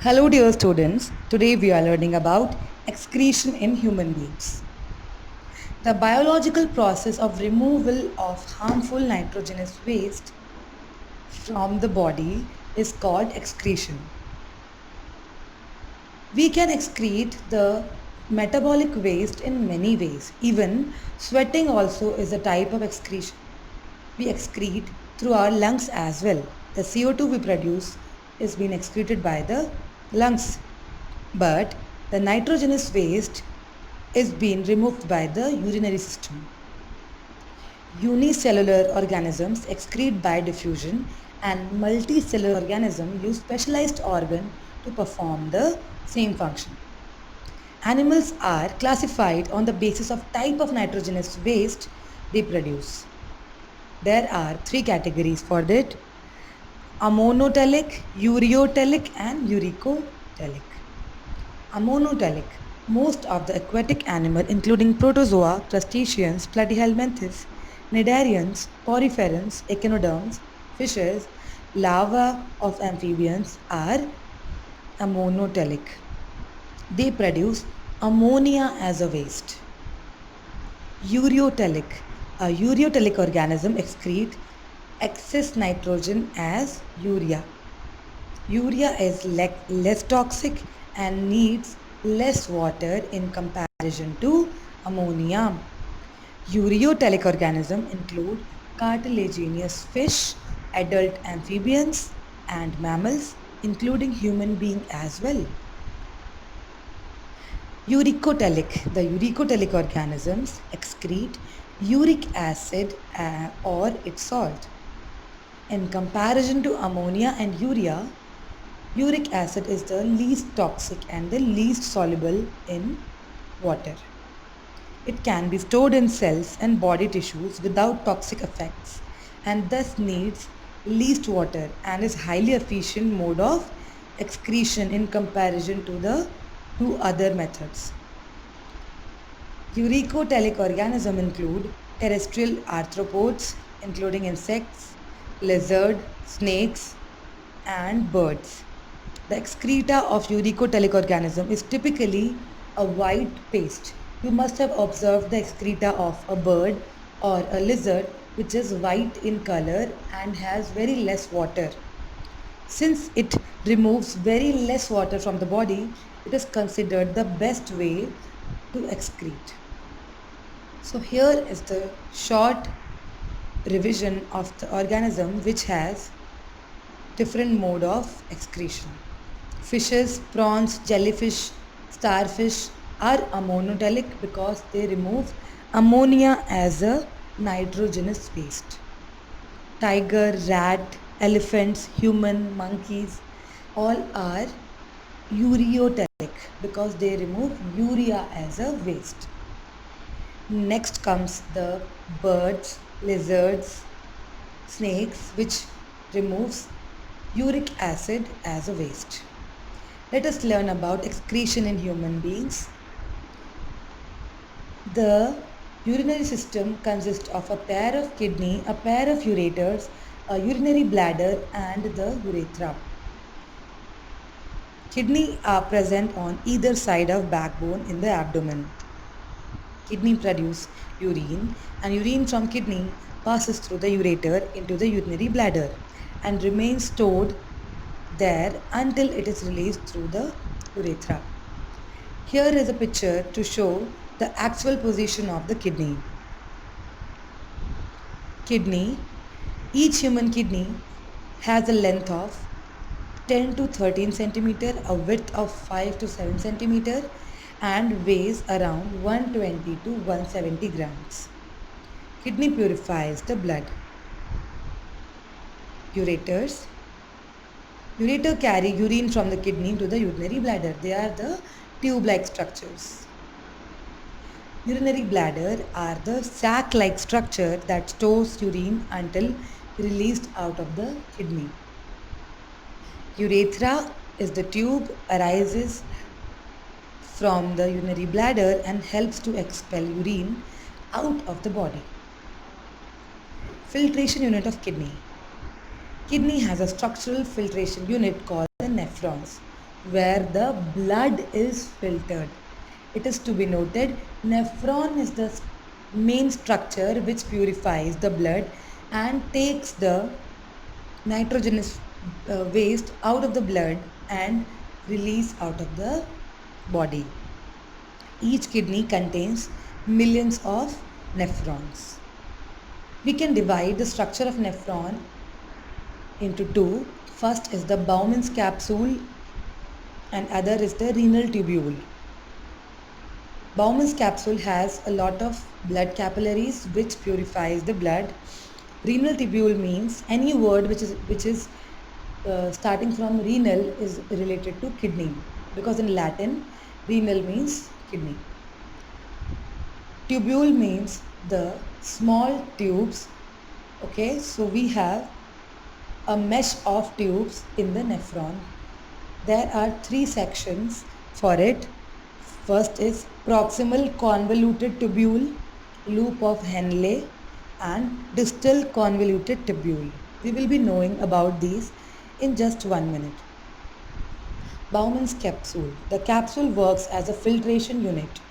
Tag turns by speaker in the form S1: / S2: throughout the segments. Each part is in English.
S1: Hello, dear students. Today we are learning about excretion in human beings. The biological process of removal of harmful nitrogenous waste from the body is called excretion. We can excrete the metabolic waste in many ways. Even sweating also is a type of excretion. We excrete through our lungs as well. The CO2 we produce is being excreted by the lungs, but the nitrogenous waste is being removed by the urinary system. Unicellular organisms excrete by diffusion, and multicellular organisms use specialized organ to perform the same function. Animals are classified on the basis of type of nitrogenous waste they produce. There are three categories for that: ammonotelic, ureotelic, and uricotelic. Ammonotelic. Most of the aquatic animals, including protozoa, crustaceans, platyhelminthes, cnidarians, poriferans, echinoderms, fishes, larvae of amphibians, are ammonotelic. They produce ammonia as a waste. Ureotelic. A ureotelic organism excrete excess nitrogen as urea. Urea is less toxic and needs less water in comparison to ammonia. Ureotelic organisms include cartilaginous fish, adult amphibians, and mammals, including human beings as well. Uricotelic. The uricotelic organisms excrete uric acid or its salt. In comparison to ammonia and urea, uric acid is the least toxic and the least soluble in water. It can be stored in cells and body tissues without toxic effects and thus needs least water and is highly efficient mode of excretion in comparison to the two other methods. Uricotelic organisms include terrestrial arthropods, including insects, lizards, snakes, and birds. The excreta of uricotelic organism is typically a white paste. You must have observed the excreta of a bird or a lizard which is white in color and has very less water. Since it removes very less water from the body, it is considered the best way to excrete. So here is the short revision of the organism which has different mode of excretion. Fishes, prawns, jellyfish, starfish are ammonotelic because they remove ammonia as a nitrogenous waste. Tiger, rat, elephants, human, monkeys all are ureotelic because they remove urea as a waste. Next comes the birds, lizards, snakes, which removes uric acid as a waste. Let us learn about excretion in human beings. The urinary system consists of a pair of kidney, a pair of ureters, a urinary bladder, and the urethra. Kidney are present on either side of backbone in the abdomen. Kidney produce urine, and urine from kidney passes through the ureter into the urinary bladder and remains stored there until it is released through the urethra. Here is a picture to show the actual position of the kidney. Kidney, each human kidney has a length of 10 to 13 centimeter, a width of 5 to 7 centimeter, and weighs around 120 to 170 grams. Kidney purifies the blood. Ureters. Ureter carry urine from the kidney to the urinary bladder. They are the tube-like structures. Urinary bladder are the sac-like structure that stores urine until released out of the kidney. Urethra is the tube arises from the urinary bladder and helps to expel urine out of the body. Filtration unit of kidney. Kidney has a structural filtration unit called the nephrons. where the blood is filtered. It is to be noted, nephron is the main structure which purifies the blood and takes the nitrogenous waste out of the blood and release out of the body. Each kidney contains millions of nephrons. We can divide the structure of nephron into two. First is the Bowman's capsule and other is the renal tubule. Bowman's capsule has a lot of blood capillaries which purifies the blood. Renal tubule means any word which is starting from renal is related to kidney, because in Latin renal means kidney. Tubule means the small tubes. Okay, so we have a mesh of tubes in the nephron. There are three sections for it. First is proximal convoluted tubule, loop of Henle, and distal convoluted tubule. We will be knowing about these in just 1 minute. Bowman's capsule. The capsule works as a filtration unit.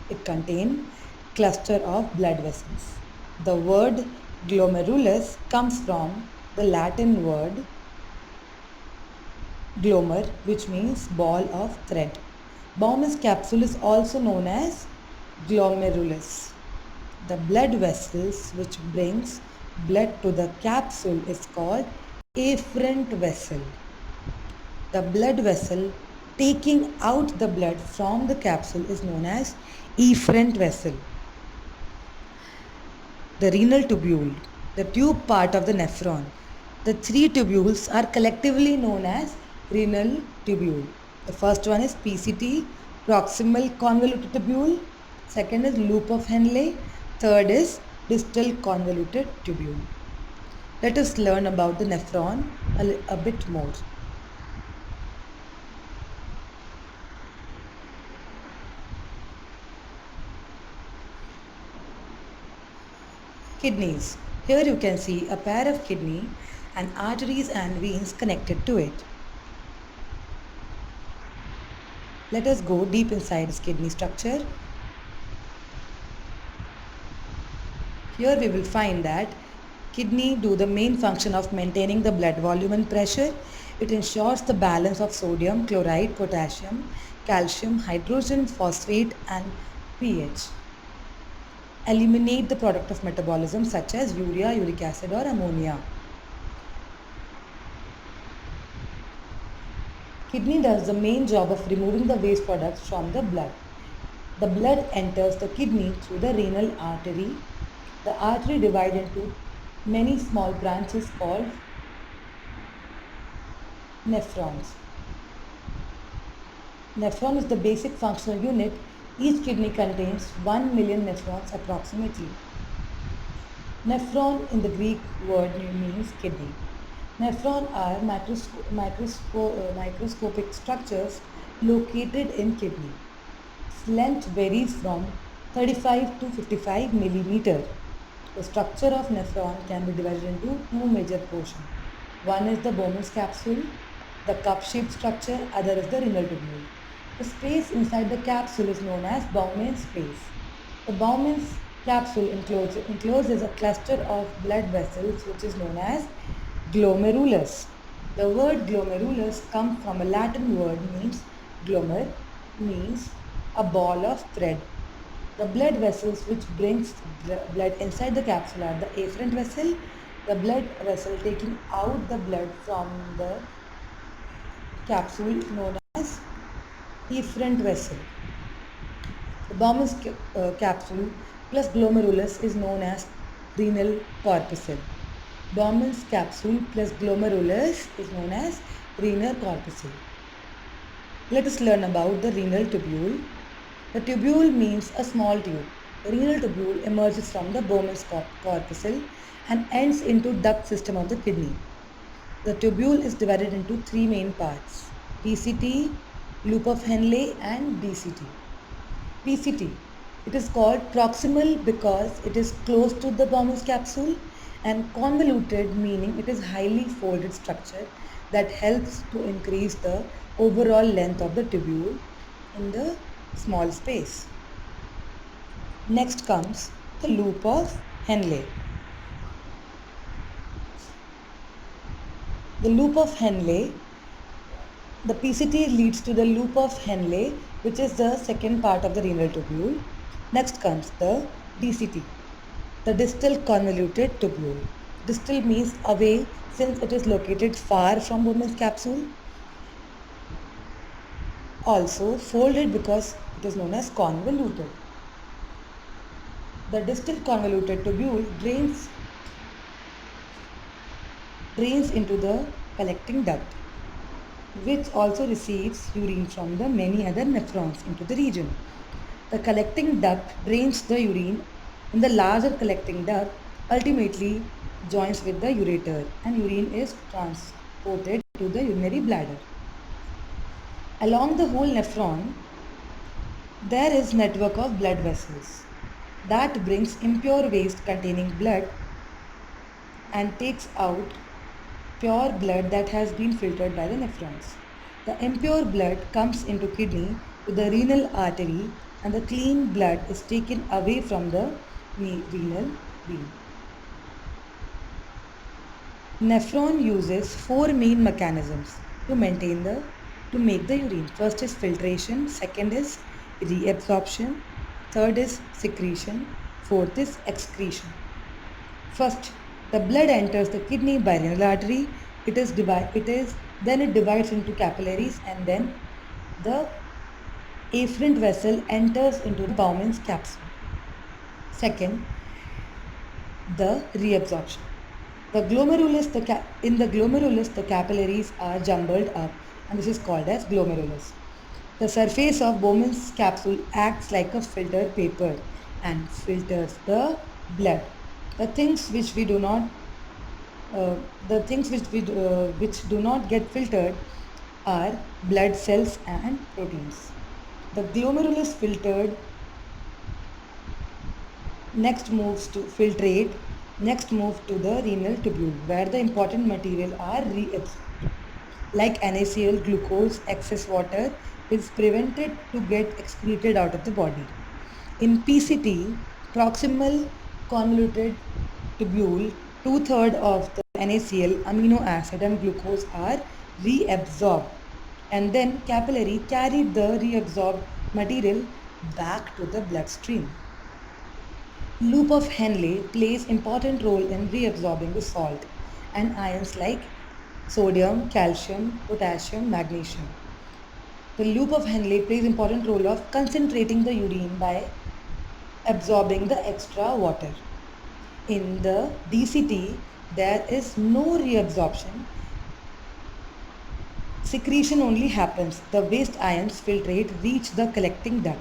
S1: It contains cluster of blood vessels. The word glomerulus comes from the Latin word glomer, which means ball of thread. Bowman's capsule is also known as glomerulus. The blood vessels which brings blood to the capsule is called afferent vessel. The blood vessel taking out the blood from the capsule is known as efferent vessel. The renal tubule, the tube part of the nephron. The three tubules are collectively known as renal tubule. The first one is PCT, proximal convoluted tubule. Second is loop of Henle. Third is distal convoluted tubule. Let us learn about the nephron a bit more. Kidneys. Here you can see a pair of kidney and arteries and veins connected to it. Let us go deep inside this kidney structure. Here we will find that kidney do the main function of maintaining the blood volume and pressure. It ensures the balance of sodium, chloride, potassium, calcium, hydrogen, phosphate and pH. Eliminate the product of metabolism such as urea, uric acid or ammonia. Kidney does the main job of removing the waste products from the blood. The blood enters the kidney through the renal artery. The artery divides into many small branches called nephrons. Nephron is the basic functional unit. Each kidney contains 1 million nephrons approximately. Nephron in the Greek word means kidney. Nephron are microscopic structures located in kidney. Its length varies from 35 to 55 millimeter. The structure of nephron can be divided into two major portions. One is the Bowman's capsule, the cup-shaped structure, other is the renal tubule. The space inside the capsule is known as Bowman's space. The Bowman's capsule encloses a cluster of blood vessels which is known as glomerulus. The word glomerulus comes from a Latin word means glomer, means a ball of thread. The blood vessels which brings blood inside the capsule are the afferent vessel, the blood vessel taking out the blood from the capsule known as efferent vessel. The Bowman's capsule plus glomerulus is known as renal corpuscle. Bowman's capsule plus glomerulus is known as renal corpuscle. Let us learn about the renal tubule. The tubule means a small tube. The renal tubule emerges from the Bowman's corpuscle and ends into duct system of the kidney. The tubule is divided into three main parts: PCT, loop of Henle and DCT. PCT. It is called proximal because it is close to the Bowman's capsule, and convoluted meaning it is highly folded structure that helps to increase the overall length of the tubule in the small space. Next comes the loop of Henle. The loop of Henle, the PCT leads to the loop of Henle, which is the second part of the renal tubule. Next comes the DCT, the distal convoluted tubule. Distal means away since it is located far from Bowman's capsule. Also folded because it is known as convoluted. The distal convoluted tubule drains into the collecting duct, which also receives urine from the many other nephrons into the region. The collecting duct drains the urine in the larger collecting duct, ultimately joins with the ureter, and urine is transported to the urinary bladder. Along the whole nephron, there is network of blood vessels that brings impure waste containing blood and takes out pure blood that has been filtered by the nephrons. The impure blood comes into kidney to the renal artery and the clean blood is taken away from the renal vein. Nephron uses four main mechanisms to make the urine. First is filtration, second is reabsorption, third is secretion, fourth is excretion. First, the blood enters the kidney by renal artery. Then it divides into capillaries, and then the afferent vessel enters into Bowman's capsule. Second, the reabsorption. In the glomerulus, the capillaries are jumbled up, and this is called as glomerulus. The surface of Bowman's capsule acts like a filter paper and filters the blood. The things which do not get filtered are blood cells and proteins. The glomerulus filtered next moves to filtrate, next move to the renal tubule where the important material are reabsorbed. Like NaCl, glucose, excess water is prevented to get excreted out of the body. In PCT, proximal convoluted tubule, 2/3 of the NaCl, amino acid and glucose are reabsorbed, and then capillary carried the reabsorbed material back to the bloodstream. Loop of Henle plays important role in reabsorbing the salt and ions like sodium, calcium, potassium, magnesium. The loop of Henle plays important role of concentrating the urine by absorbing the extra water. In the DCT, there is no reabsorption. Secretion only happens. The waste ions filtrate reach the collecting duct.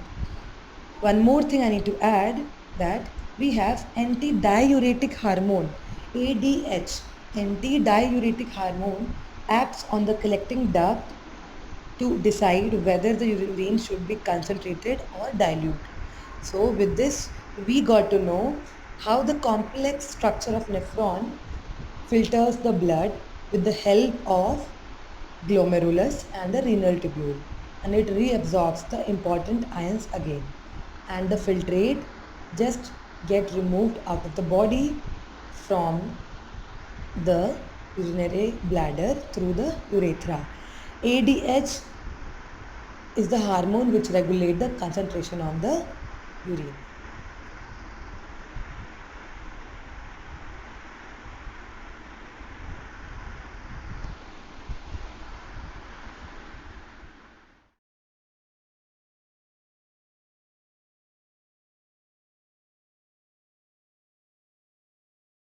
S1: One more thing I need to add, that we have antidiuretic hormone ADH. Antidiuretic hormone acts on the collecting duct to decide whether the urine should be concentrated or dilute. So with this, we got to know how the complex structure of nephron filters the blood with the help of glomerulus and the renal tubule, and it reabsorbs the important ions again, and the filtrate just get removed out of the body from the urinary bladder through the urethra. ADH is the hormone which regulates the concentration of the urine.